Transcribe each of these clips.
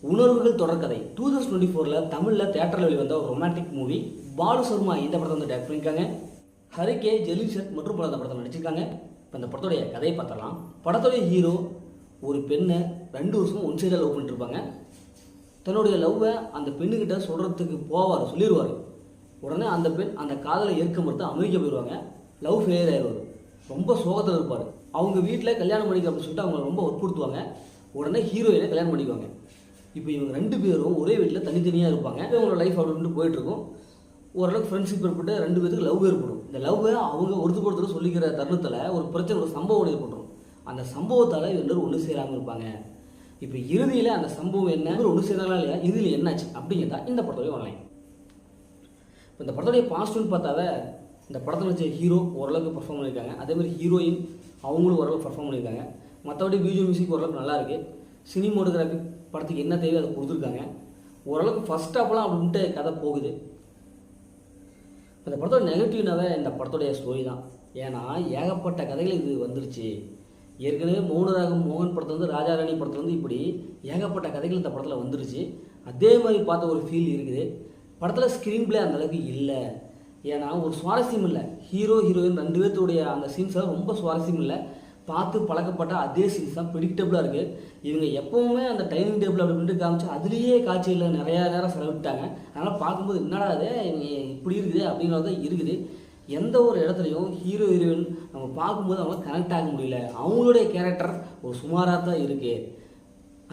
உணர்வுகள் தொடர்கதை 2024 தமிழில் தேட்டரில் வெளிவந்த ஒரு ரொமான்டிக் மூவி. பாலு சர்மா இந்த படத்தை வந்து டைரக்ட் பண்ணியிருக்காங்க. ஹரிகே, ஜெலிஷத் மற்றும் பல இந்த படத்தை நடிச்சிருக்காங்க. இப்போ இந்த படத்துடைய கதையை பார்த்தலாம். படத்துடைய ஹீரோ ஒரு பெண்ணை 2 வருஷம் ஒன் சைடாக லவ் பண்ணிட்டுருப்பாங்க. தன்னுடைய லவ்வை அந்த பெண்ணுக்கிட்ட சொல்கிறதுக்கு சொல்லிடுவார். உடனே அந்த பெண் அந்த காதலை ஏற்க மறுத்து அமெரிக்கா போயிடுவாங்க. லவ் ஃபெயிலியர் ஆயிடுவார். ரொம்ப சோகத்தில் இருப்பார். அவங்க வீட்டில் கல்யாணம் பண்ணிக்க அப்படின்னு சொல்லிட்டு அவங்க ரொம்ப வற்புறுத்துவாங்க. உடனே ஹீரோயினை கல்யாணம் பண்ணிக்குவாங்க. இப்போ இவங்க 2 பேரும் ஒரே வீட்டில் தனித்தனியாக இருப்பாங்க. இவங்களோட லைஃப் அப்படின்ட்டு போயிட்டுருக்கும். ஓரளவுக்கு ஃப்ரெண்ட்ஷிப் ஏற்பட்டு 2 பேருக்கு லவ் ஏற்படும். இந்த லவ்வை அவங்க ஒருத்தர் சொல்லிக்கிற தருணத்தில் ஒரு பிரச்சனை, ஒரு சம்பவம் ஏற்பட்டுரும். அந்த சம்பவத்தால் இவங்க ஒன்று சேராமல் இருப்பாங்க. இப்போ இறுதியில் அந்த சம்பவம் என்ன, ஒன்று சேராங்களா இல்லையா, இறுதியில் என்னாச்சு அப்படிங்கிறதா இந்த படத்தோடைய ஆன்லைன். இப்போ இந்த படத்துடைய பாசிட்டிவ்னு பார்த்தாவே இந்த படத்தில் வச்ச ஹீரோ ஓரளவுக்கு பர்ஃபார்ம் பண்ணியிருக்காங்க. அதேமாதிரி ஹீரோயின் அவங்களும் ஓரளவுக்கு பர்ஃபார்ம் பண்ணியிருக்காங்க. மற்றபடி பிஜிஎம் மியூசிக் ஓரளவுக்கு நல்லா இருக்குது. சினிமோட்டோகிராஃபி படத்துக்கு என்ன தேவையோ அதை கொடுத்துருக்காங்க. ஓரளவுக்கு ஃபஸ்ட் ஹாஃப்லாம் அப்படின்ட்டு கதை போகுது. இந்த படத்தோட நெகட்டிவ்னாவே இந்த படத்துடைய ஸ்டோரி தான். ஏன்னா ஏகப்பட்ட கதைகள் இது வந்துருச்சு. ஏற்கனவே மௌனராகம் மோகன் படத்தில் வந்து ராஜாராணி படத்தில் வந்து இப்படி ஏகப்பட்ட கதைகள் இந்த படத்தில் வந்துருச்சு. அதே மாதிரி பார்த்த ஒரு ஃபீல் இருக்குது. படத்தில் ஸ்க்ரீன் பிளே அந்தளவுக்கு இல்லை. ஏன்னா ஒரு சுவாரஸ்யம் இல்லை. ஹீரோ ஹீரோயின் 2 பேர்த்துடைய அந்த சீன்ஸ்லாம் ரொம்ப சுவாரஸ்யம் இல்லை. பார்த்து பழக்கப்பட்ட அதே சீன்ஸ் தான் ப்ரிடிக்டபுளாக இருக்குது. இவங்க எப்போவுமே அந்த டைனிங் டேபிள் அப்படின்ட்டு காமிச்சு அதுலேயே காட்சியில் நிறையா நேரம் செலவிட்டாங்க. அதனால் பார்க்கும்போது என்னடா அது இவங்க இப்படி இருக்குது அப்படிங்கிறது தான் இருக்குது. எந்த ஒரு இடத்துலையும் ஹீரோ ஹீரோயின் நம்ம பார்க்கும்போது அவங்க கனெக்ட் ஆக முடியல. அவங்களுடைய கேரக்டர் ஒரு சுமாராக தான் இருக்குது.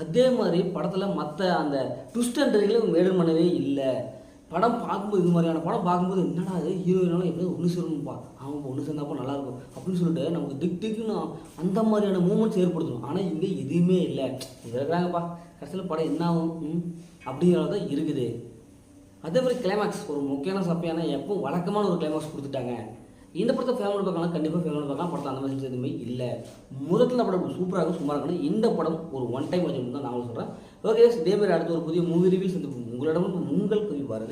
அதே மாதிரி படத்தில் மற்ற அந்த ட்விஸ்ட் அண்ட் டர்ன்களை மேடம் பண்ணவே இல்லை. படம் பார்க்கும்போது இது மாதிரியான படம் பார்க்கும்போது என்னடா அது ஹீரோயினாலும் எப்படியும் ஒன்று சேரணும்ப்பா, அவங்க ஒன்று சேர்ந்தாப்போ நல்லாயிருக்கும் அப்படின்னு சொல்லிட்டு நமக்கு டிக்குன்னு அந்த மாதிரியான மூமெண்ட்ஸ் ஏற்படுத்தணும். ஆனால் இங்கே எதுவுமே இல்லை. இது இருக்கிறாங்கப்பா, கடைசியில் படம் என்ன ஆகும் அப்படிங்கிறது தான் இருக்குது. அதே மாதிரி கிளைமேக்ஸ் ஒரு முக்கியமான சப்பையான எப்போ வழக்கமான ஒரு கிளைமேக்ஸ் கொடுத்துட்டாங்க. இந்த படத்தை ஃபேமிலி பார்க்கலாம், கண்டிப்பாக ஃபேமிலி பார்க்கலாம். படத்தில் அந்த மாதிரி எதுவுமே இல்லை. முதல்ல படம் சூப்பராக சுமாராக இருக்கணும். இந்த படம் ஒரு ஒன் டைம் வச்சு தான் நான் சொல்கிறேன். ஓகே, இதே மாதிரி அடுத்த ஒரு புதிய மூவி ரிவ்யூஸ் உங்களிடம் உங்கள் கவி பாரதி.